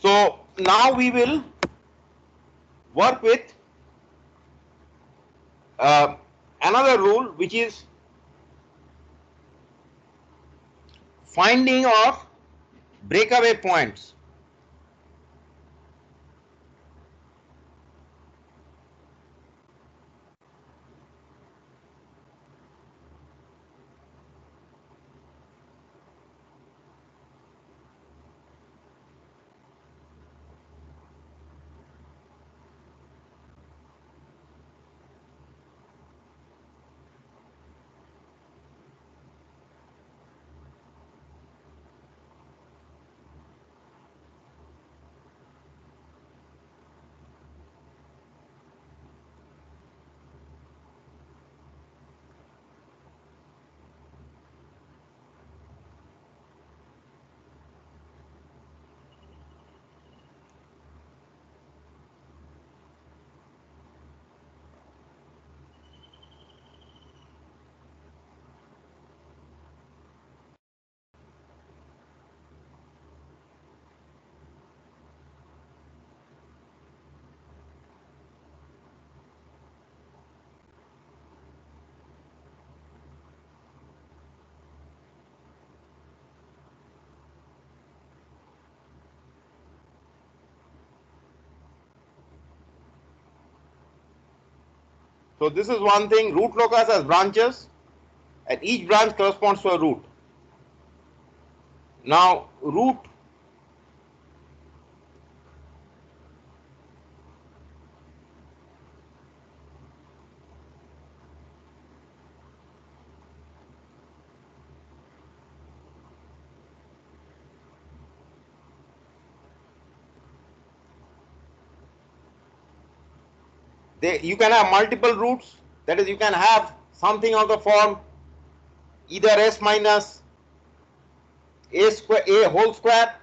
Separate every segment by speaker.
Speaker 1: So now we will work with another rule, which is finding of breakaway points. So this is one thing. Root locus has branches, and each branch corresponds to a root. Now root you can have multiple roots. That is, you can have something of the form either s minus a whole square.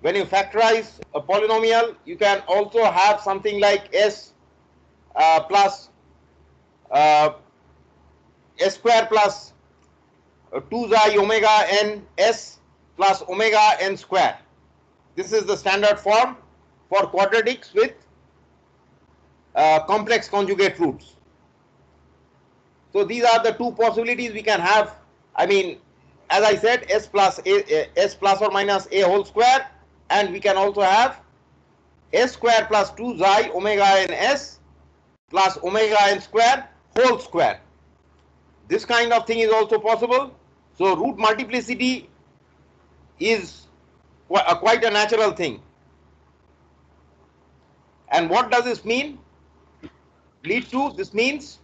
Speaker 1: When you factorize a polynomial, you can also have something like s plus uh, s square plus 2 xi omega n s plus omega n square. This is the standard form for quadratics with complex conjugate roots. So these are the two possibilities we can have. I mean, as I said, s plus or minus a whole square, and we can also have s square plus 2 xi omega n s plus omega n square whole square. This kind of thing is also possible. So root multiplicity is quite a natural thing. And what does this mean? Lead to? This means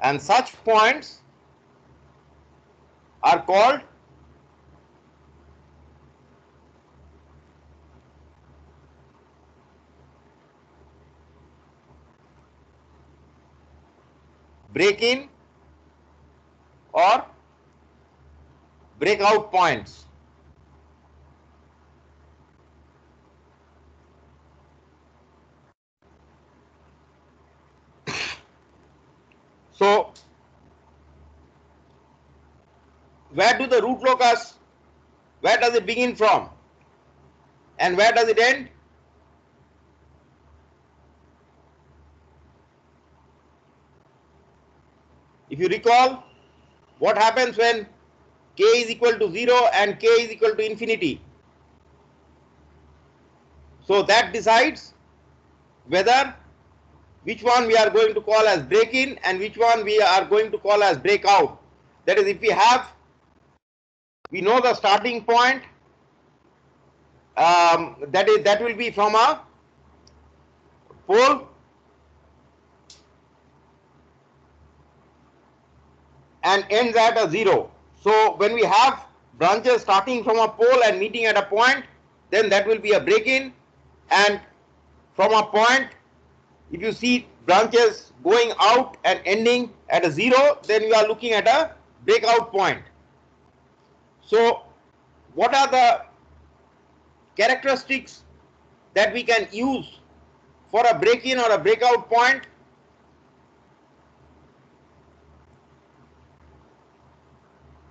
Speaker 1: and such points are called break-in or breakout points. So where do the root locus, where does it begin from and where does it end? If you recall, what happens when k is equal to 0 and k is equal to infinity? So that decides whether which one we are going to call as break in and which one we are going to call as break out. That is, if we know the starting point, that will be from a pole, and ends at a 0. So when we have branches starting from a pole and meeting at a point, then that will be a break in, and from a point, if you see branches going out and ending at a 0, then you are looking at a breakout point. So what are the characteristics that we can use for a break in or a breakout point?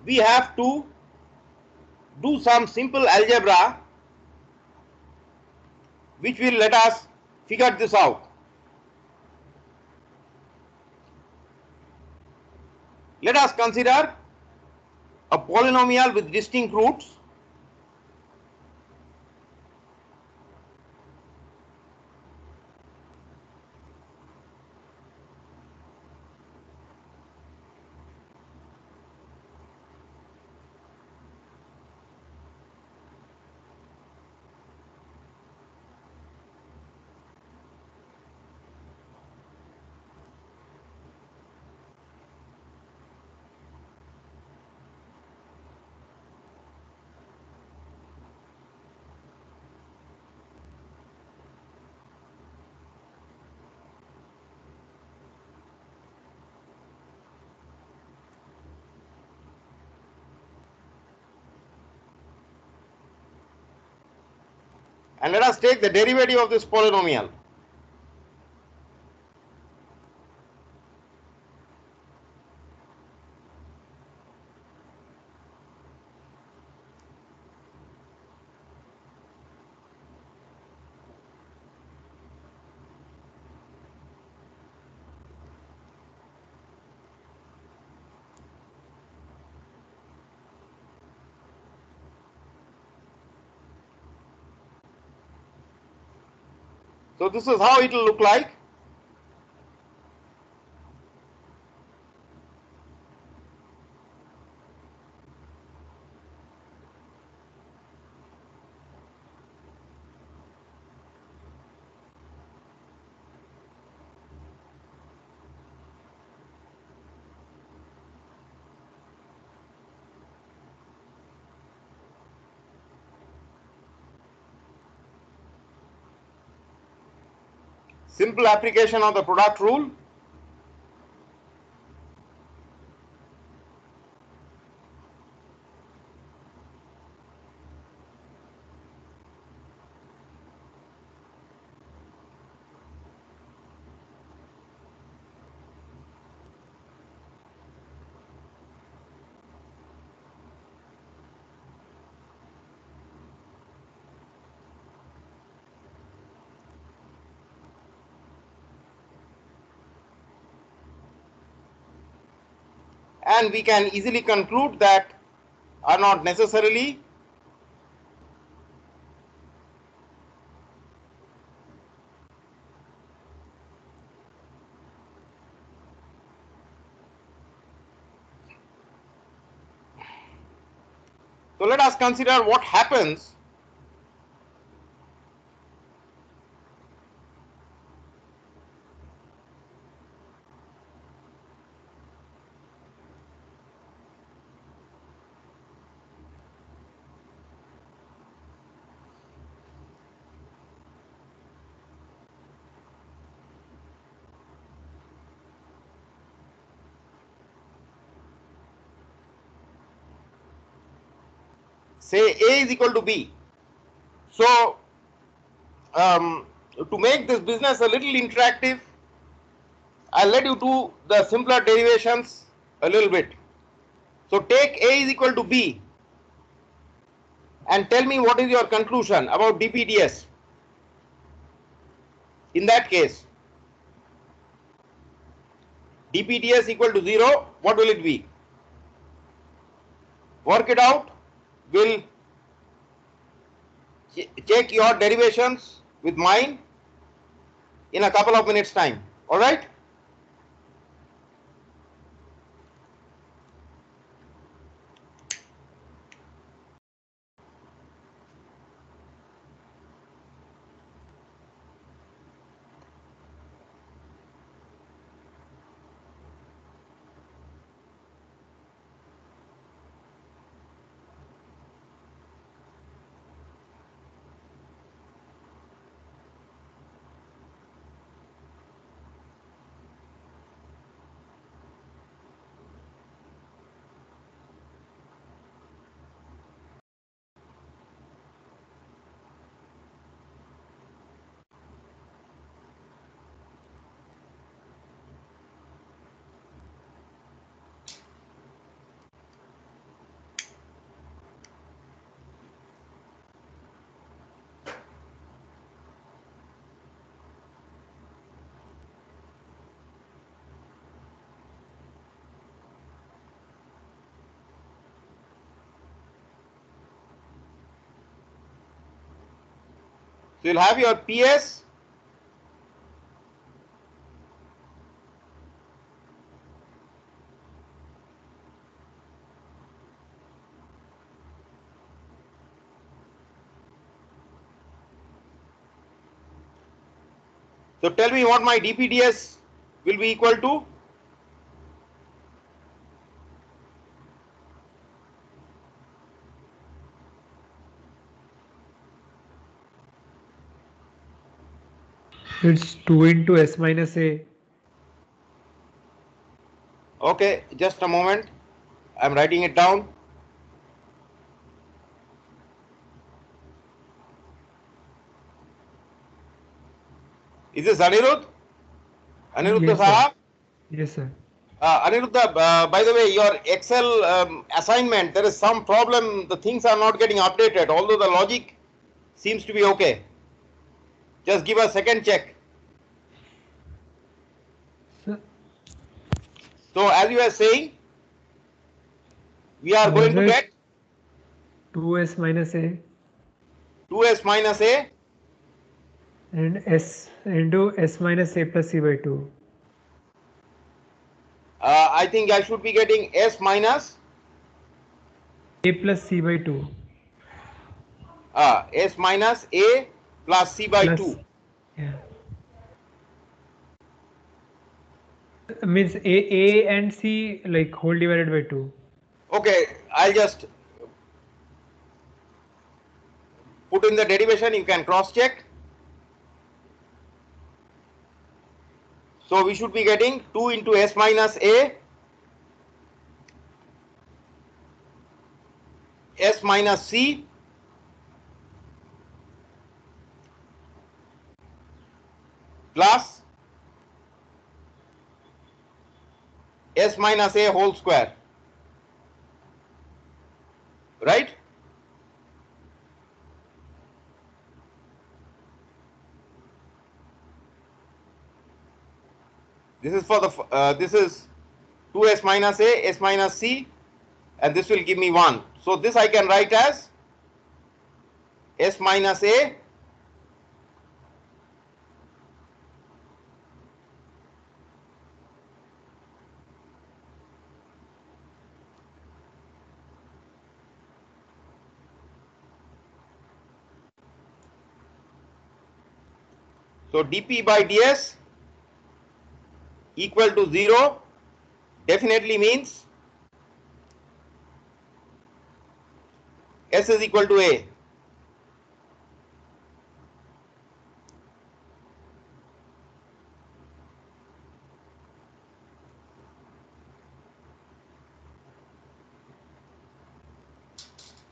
Speaker 1: We have to do some simple algebra which will let us figure this out. Let us consider a polynomial with distinct roots. And let us take the derivative of this polynomial. So this is how it will look like. Simple application of the product rule. And we can easily conclude that are not necessarily So let us consider what happens say A is equal to B. So to make this business a little interactive, I'll let you do the simpler derivations a little bit. So take A is equal to B and tell me what is your conclusion about dPds. In that case, dPds equal to 0, what will it be? Work it out. We'll check your derivations with mine in a couple of minutes time. All right. So you'll have your PS. So tell me what my dPds will be equal to.
Speaker 2: It's 2 into S minus A.
Speaker 1: Okay, just a moment. I'm writing it down. Is this Anirudh? Aniruddha
Speaker 2: Yes, sir.
Speaker 1: Sahab?
Speaker 2: Yes, sir.
Speaker 1: Aniruddha, by the way, your Excel assignment, there is some problem. The things are not getting updated, although the logic seems to be okay. Just give a second check.
Speaker 2: Sir,
Speaker 1: So as you were saying, we are going to
Speaker 2: sir,
Speaker 1: get
Speaker 2: 2S minus A
Speaker 1: 2s minus a.
Speaker 2: and S into S minus A plus C by 2.
Speaker 1: I think I should be getting s minus
Speaker 2: A plus C by 2
Speaker 1: s minus a plus c by
Speaker 2: plus,
Speaker 1: 2.
Speaker 2: yeah. Means A and C like whole divided by 2.
Speaker 1: Okay, I'll just put in the derivation. You can cross check. So we should be getting 2 into s minus a, s minus c plus s minus a whole square, right? This is for the this is 2s minus a, s minus c, and this will give me 1. So this I can write as s minus a so dp by ds equal to 0 definitely means s is equal to a.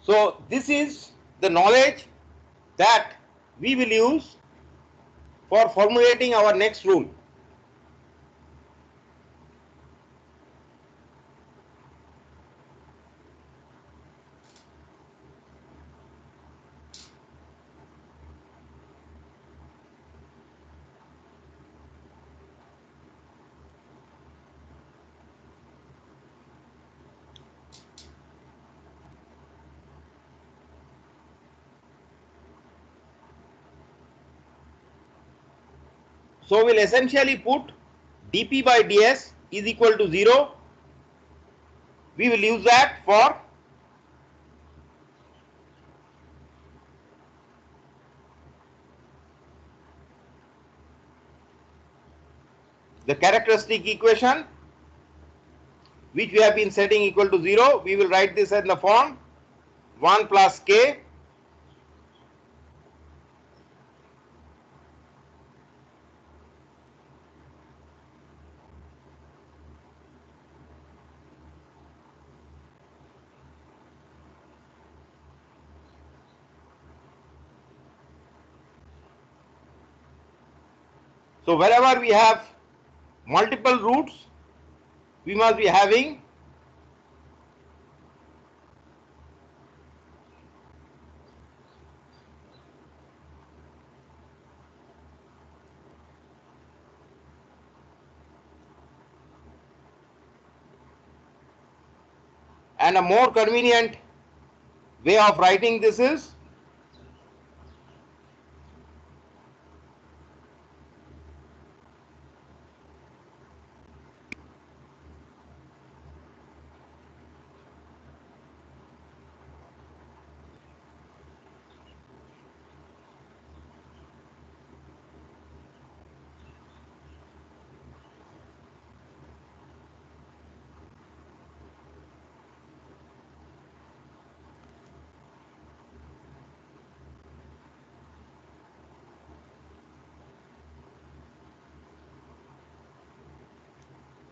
Speaker 1: So this is the knowledge that we will use for formulating our next rule. So we'll essentially put dp by ds is equal to 0. We will use that for the characteristic equation which we have been setting equal to 0. We will write this in the form 1 plus k So wherever we have multiple roots, we must be having and a more convenient way of writing this is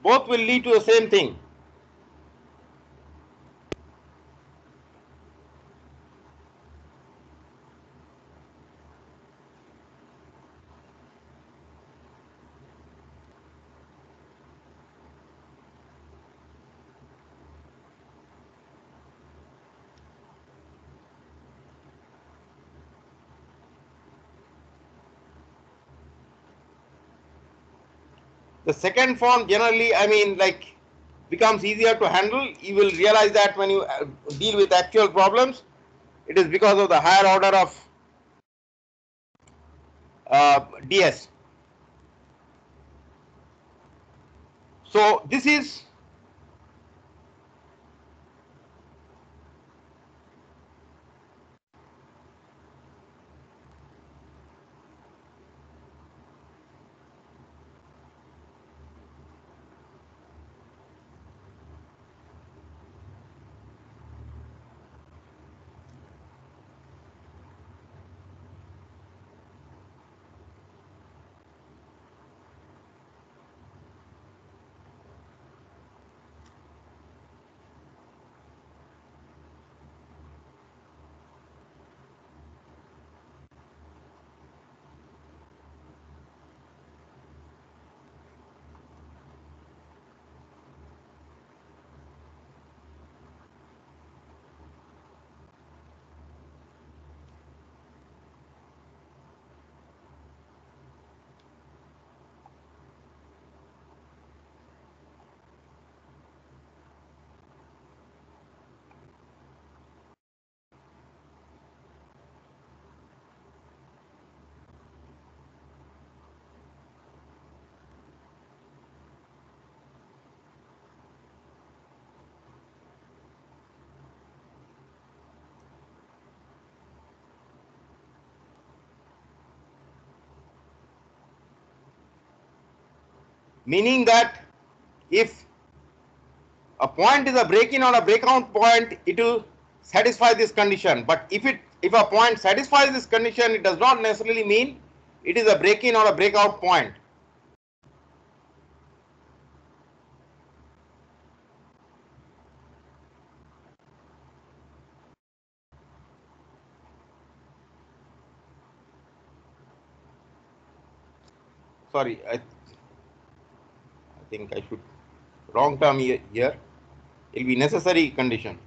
Speaker 1: both will lead to the same thing. The second form generally, like becomes easier to handle. You will realize that when you deal with actual problems, it is because of the higher order of DS. So this is meaning that if a point is a break-in or a breakout point, it will satisfy this condition. But if a point satisfies this condition, it does not necessarily mean it is a break-in or a breakout point. Sorry, I think I should wrong term here. It will be necessary condition.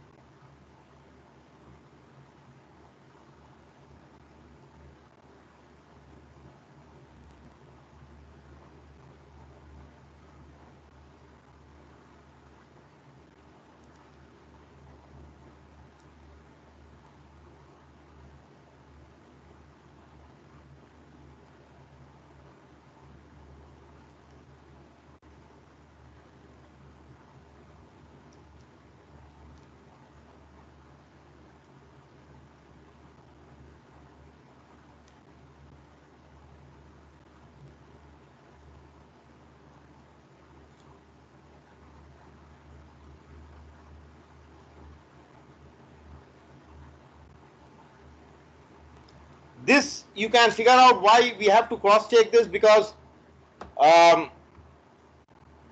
Speaker 1: this you can figure out why we have to cross check this, because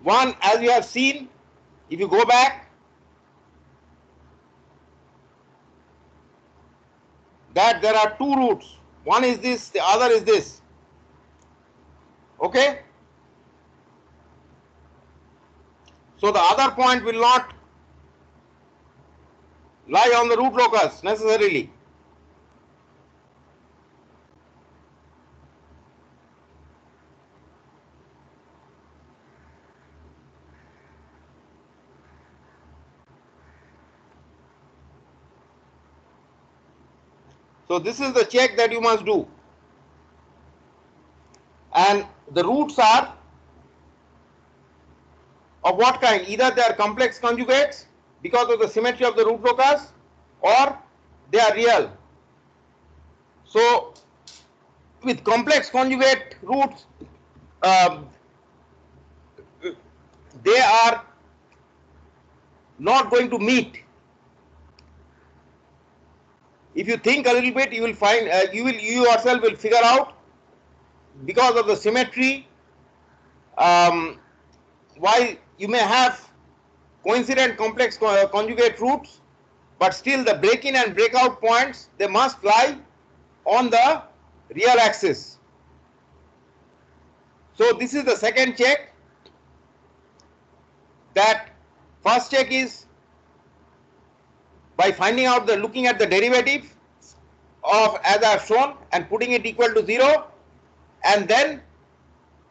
Speaker 1: one, as you have seen, if you go back, that there are two roots. One is this, the other is this. Okay? So the other point will not lie on the root locus necessarily. So this is the check that you must do. And the roots are of what kind? Either they are complex conjugates because of the symmetry of the root locus, or they are real. So with complex conjugate roots, they are not going to meet. If you think a little bit, you will find you yourself will figure out, because of the symmetry, why you may have coincident complex conjugate roots, but still the break-in and break-out points, they must lie on the real axis. So this is the second check. That first check is by finding out looking at the derivative of, as I have shown, and putting it equal to 0, and then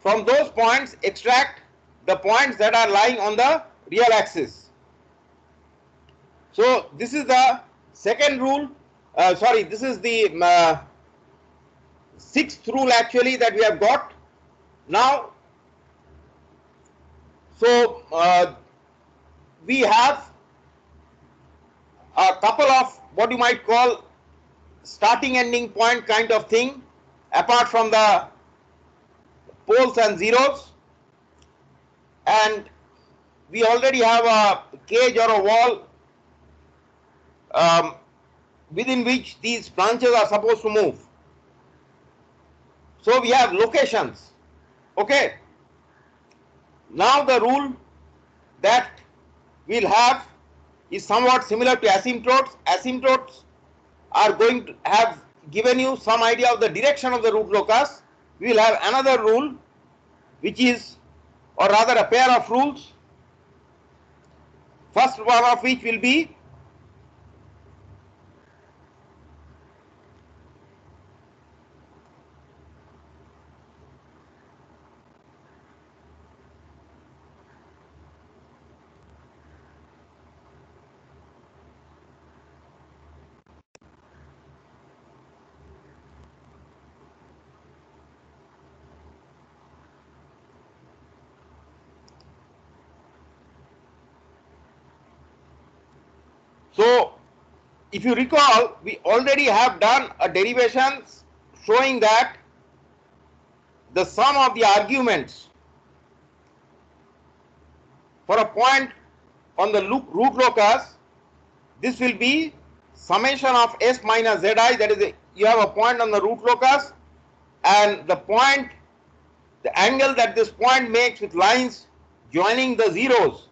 Speaker 1: from those points extract the points that are lying on the real axis. So this is the second rule. This is the sixth rule actually that we have got now. So we have a couple of what you might call starting ending point kind of thing, apart from the poles and zeros, and we already have a cage or a wall within which these branches are supposed to move. So we have locations. Okay. Now the rule that we'll have is somewhat similar to asymptotes. Asymptotes are going to have given you some idea of the direction of the root locus. We will have another rule, which is, or rather a pair of rules, first one of which will be so. If you recall, we already have done a derivation showing that the sum of the arguments for a point on the root locus, this will be summation of s minus zi. That is, you have a point on the root locus, and the point, the angle that this point makes with lines joining the zeros,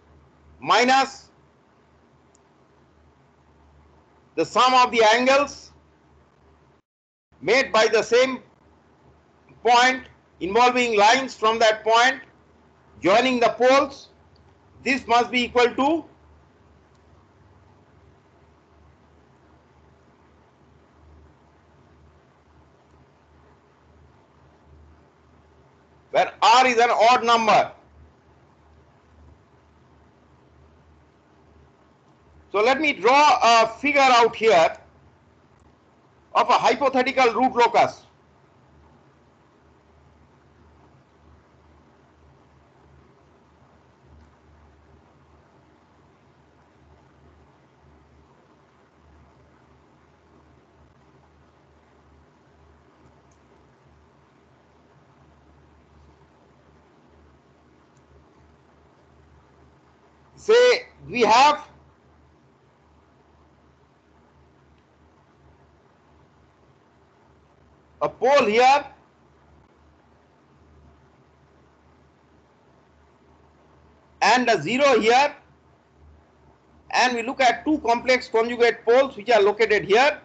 Speaker 1: minus the sum of the angles made by the same point involving lines from that point joining the poles. This must be equal to where r is an odd number. So let me draw a figure out here of a hypothetical root locus. Say we have a pole here and a 0 here, and we look at two complex conjugate poles which are located here,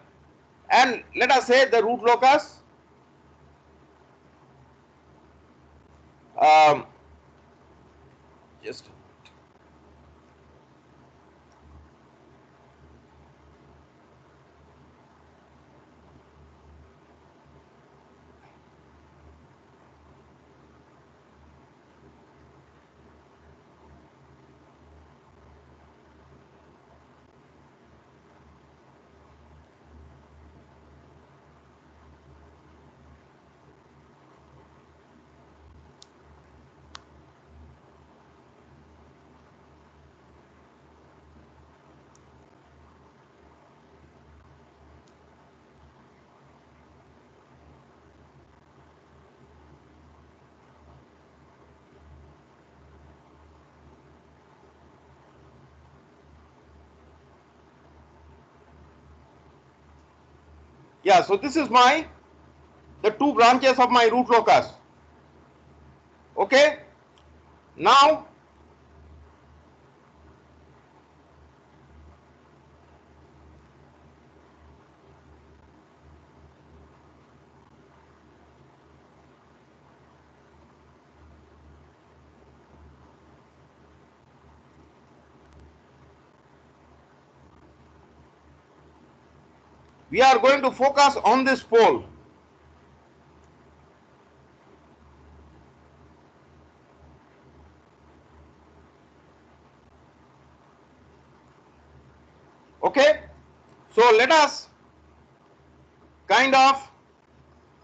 Speaker 1: and let us say the root locus just yeah, so this is the two branches of my root locus. Okay, now we are going to focus on this pole. Okay, so let us kind of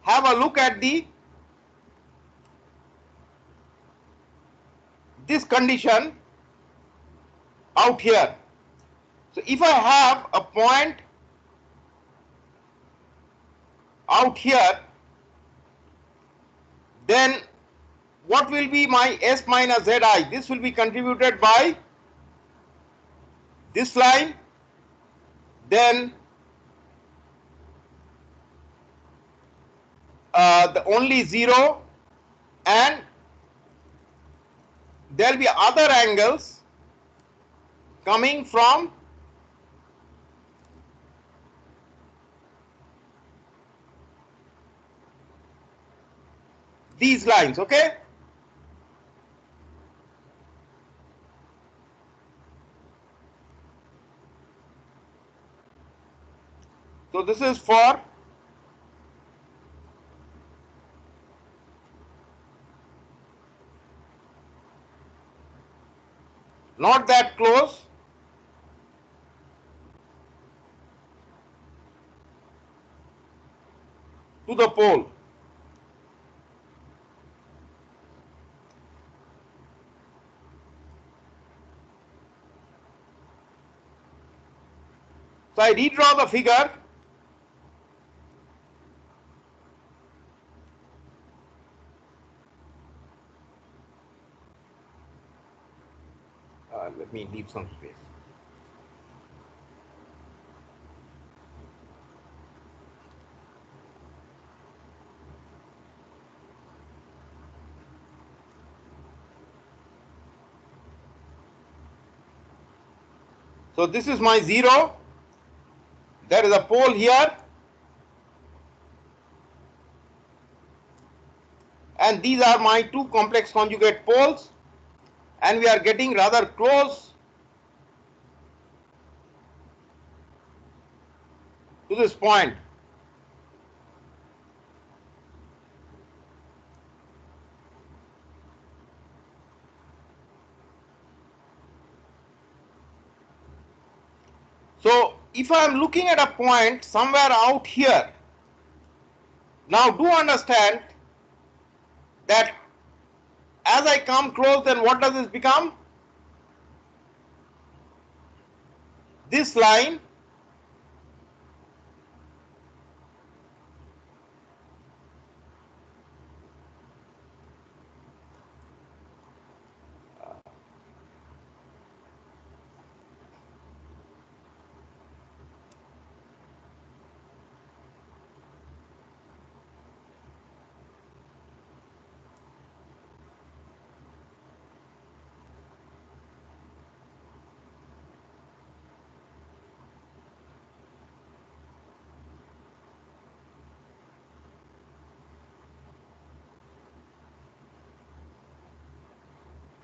Speaker 1: have a look at this condition out here. So if I have a point out here, then what will be my S minus Zi? This will be contributed by this line, then the only 0, and there will be other angles coming from these lines. Okay, so this is for not that close to the pole. So I redraw the figure. Let me leave some space. So this is my 0. There is a pole here, and these are my two complex conjugate poles, and we are getting rather close to this point. So if I am looking at a point somewhere out here, now do understand that as I come close, then what does this become? This line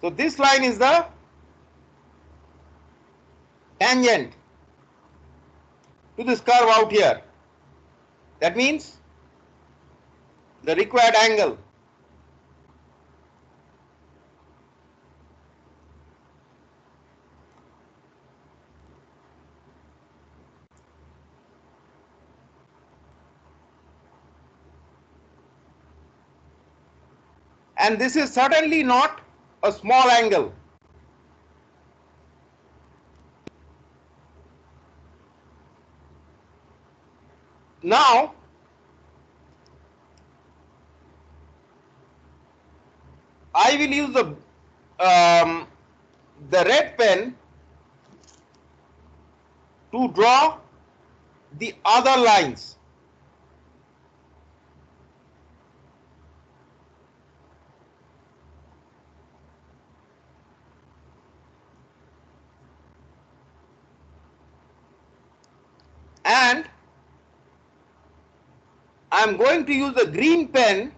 Speaker 1: So this line is the tangent to this curve out here. That means the required angle. And this is certainly not a small angle. Now, I will use the red pen to draw the other lines. And I am going to use the green pen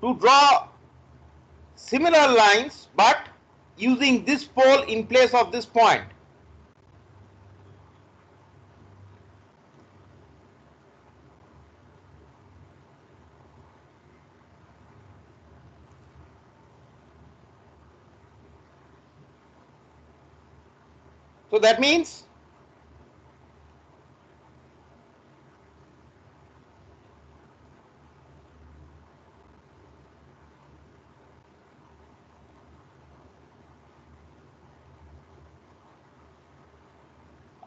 Speaker 1: to draw similar lines, but using this pole in place of this point. So that means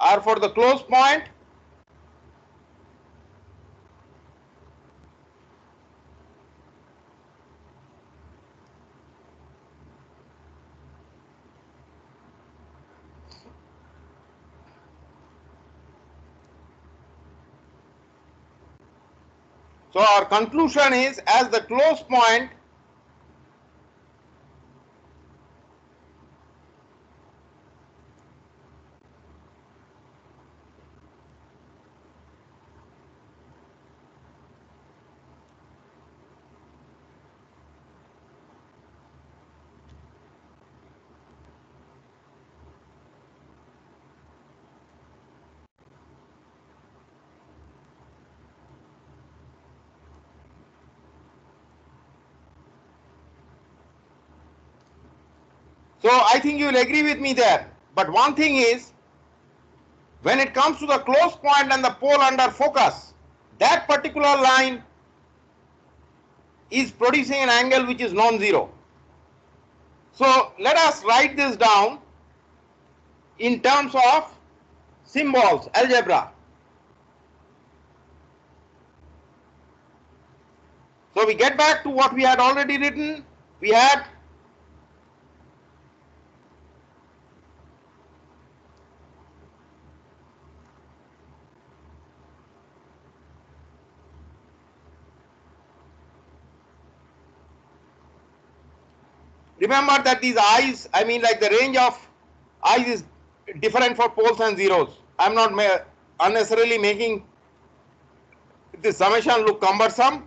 Speaker 1: R for the close point, so our conclusion is, as the close point So I think you will agree with me there. But one thing is, when it comes to the close point and the pole under focus, that particular line is producing an angle which is non-zero. So let us write this down in terms of symbols, algebra. So we get back to what we had already written. We had remember that these i's, I mean like the range of i's is different for poles and zeros. I'm not unnecessarily making this summation look cumbersome.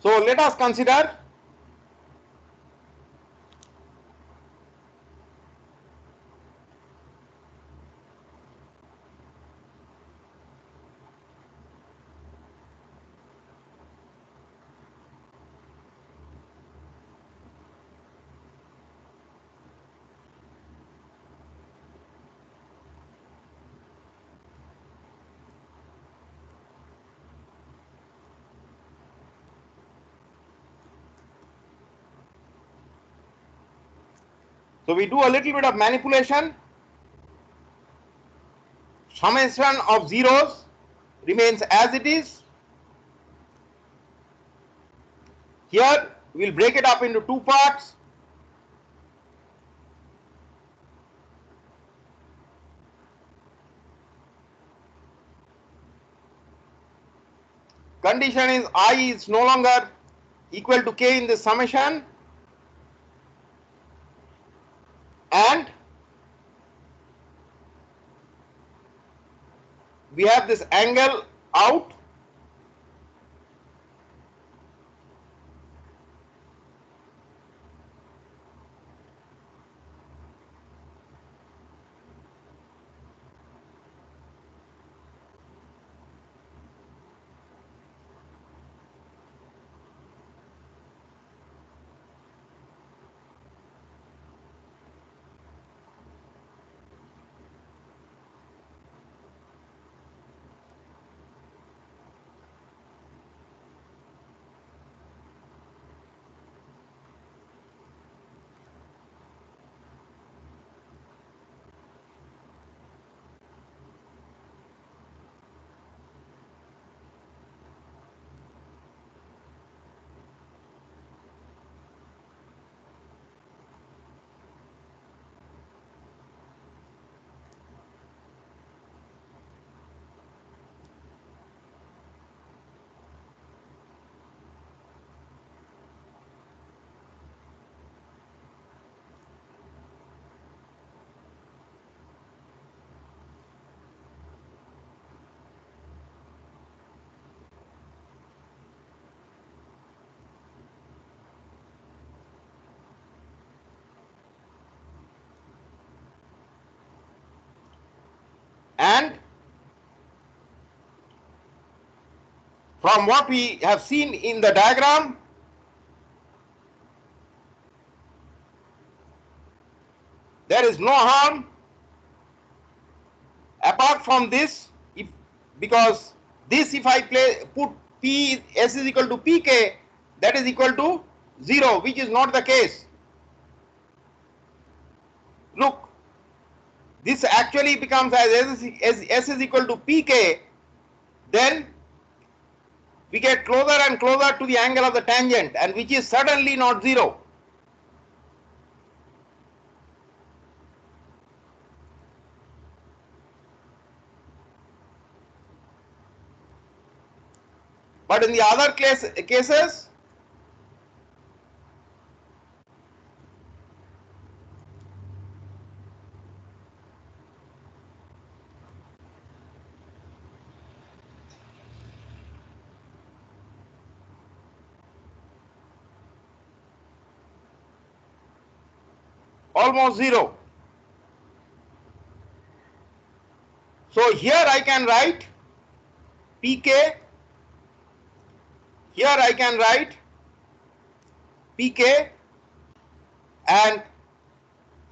Speaker 1: So let us consider so we do a little bit of manipulation. Summation of zeros remains as it is. Here we will break it up into two parts. Condition is I is no longer equal to k in this summation. and we have this angle out, and from what we have seen in the diagram, there is no harm apart from this, because this, if I put P S is equal to Pk, that is equal to 0, which is not the case. Look, this actually becomes as S is equal to Pk, then we get closer and closer to the angle of the tangent, and which is certainly not 0. But in the other cases, almost 0. So here I can write Pk, here I can write Pk, and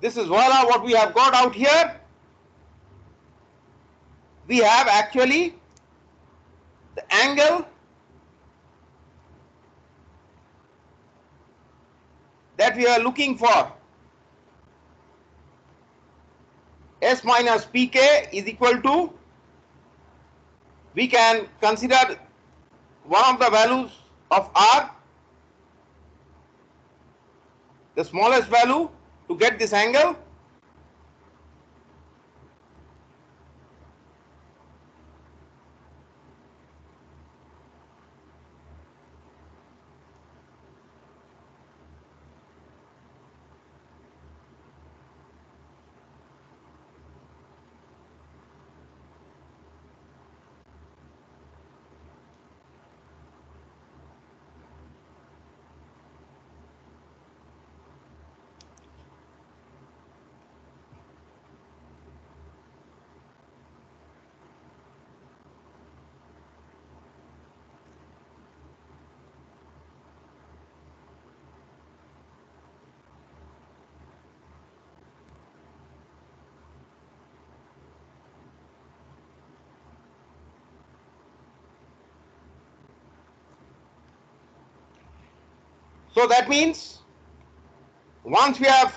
Speaker 1: this is voila what we have got out here. We have actually the angle that we are looking for. S minus Pk is equal to, we can consider one of the values of R, the smallest value, to get this angle. So that means once we have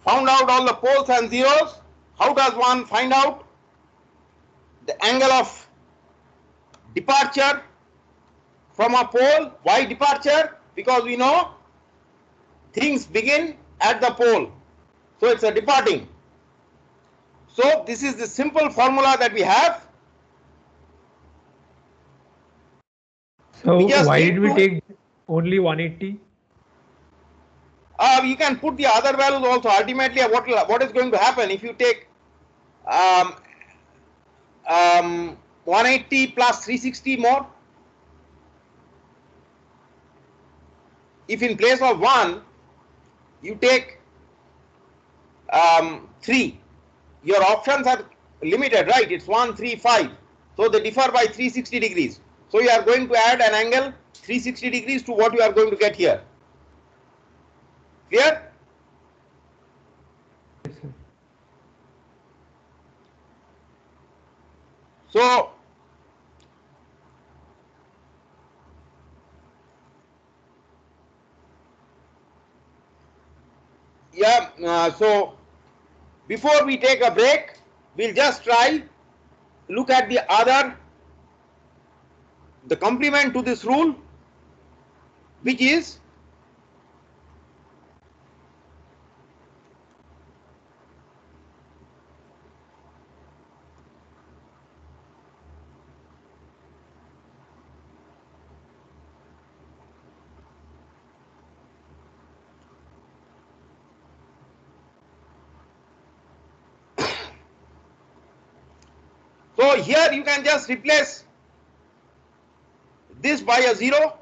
Speaker 1: found out all the poles and zeros, how does one find out the angle of departure from a pole? Why departure? Because we know things begin at the pole, so it's a departing. So this is the simple formula that we have.
Speaker 2: So
Speaker 1: We just
Speaker 2: why
Speaker 1: need
Speaker 2: did we
Speaker 1: to,
Speaker 2: take only 180?
Speaker 1: You can put the other values also. Ultimately, what is going to happen if you take um, 180 plus 360 more? If in place of 1, you take 3, your options are limited, right? It's 1, 3, 5. So they differ by 360 degrees. So you are going to add an angle 360 degrees to what you are going to get here. Clear?
Speaker 2: Yes, sir.
Speaker 1: So yeah, so before we take a break, we'll just try look at the complement to this rule, which is so here you can just replace this by a 0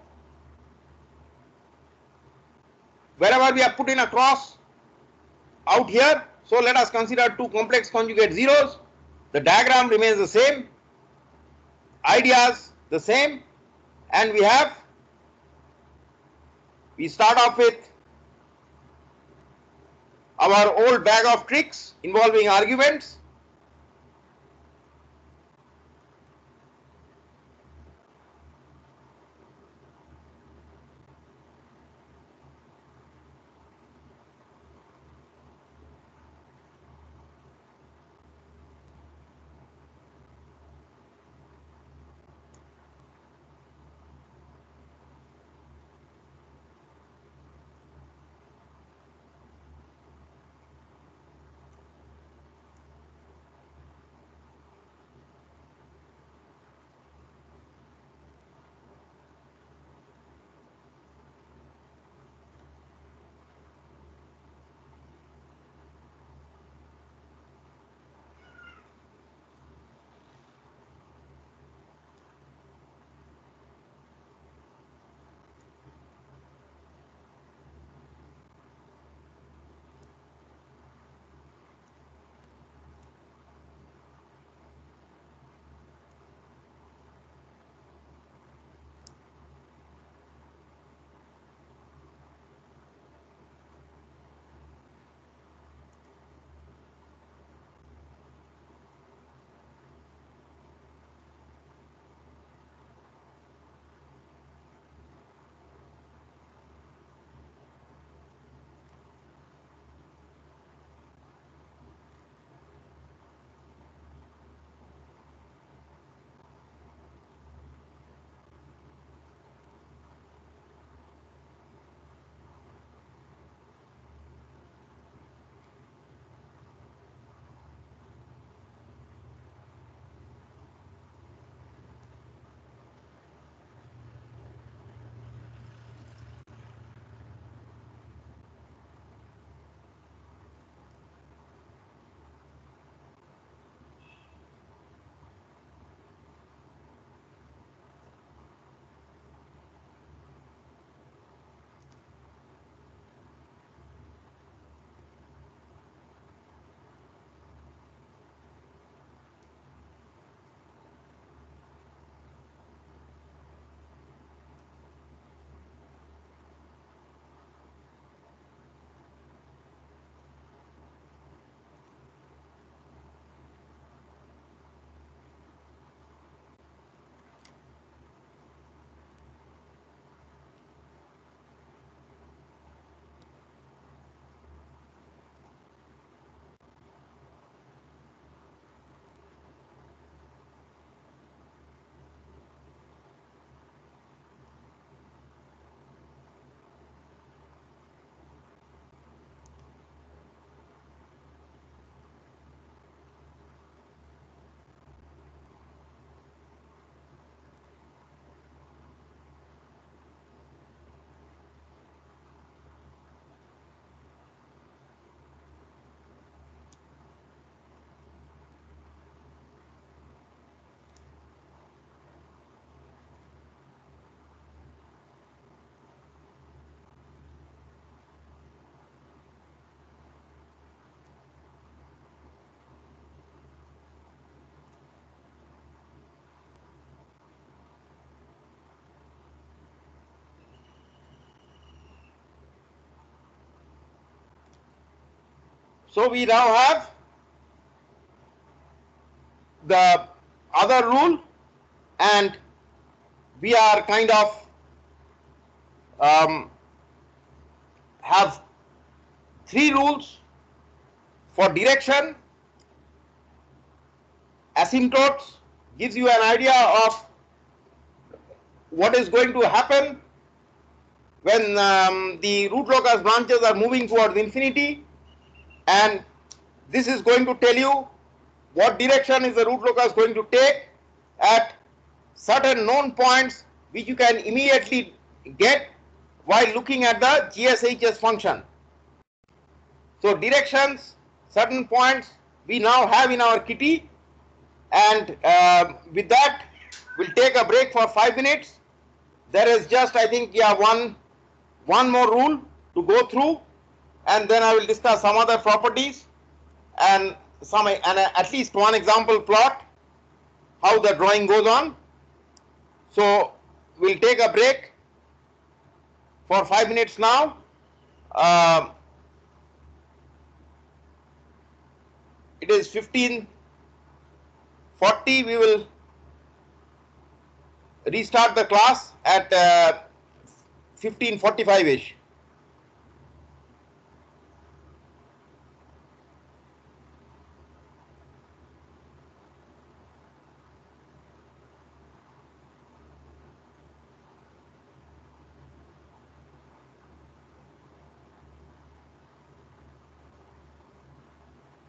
Speaker 1: wherever we have put in a cross out here. So let us consider two complex conjugate zeros. The diagram remains the same, ideas the same, and we start off with our old bag of tricks involving arguments. So we now have the other rule, and we are kind of have three rules for direction. Asymptotes gives you an idea of what is going to happen when the root locus branches are moving towards infinity, and this is going to tell you what direction is the root locus going to take at certain known points, which you can immediately get while looking at the GSHS function. So directions, certain points we now have in our kitty, and with that we'll take a break for 5 minutes. There is just, I think, one more rule to go through, and then I will discuss some other properties and at least one example plot how the drawing goes on. So we'll take a break for 5 minutes now. It is 15:40. We will restart the class at 15:45 ish.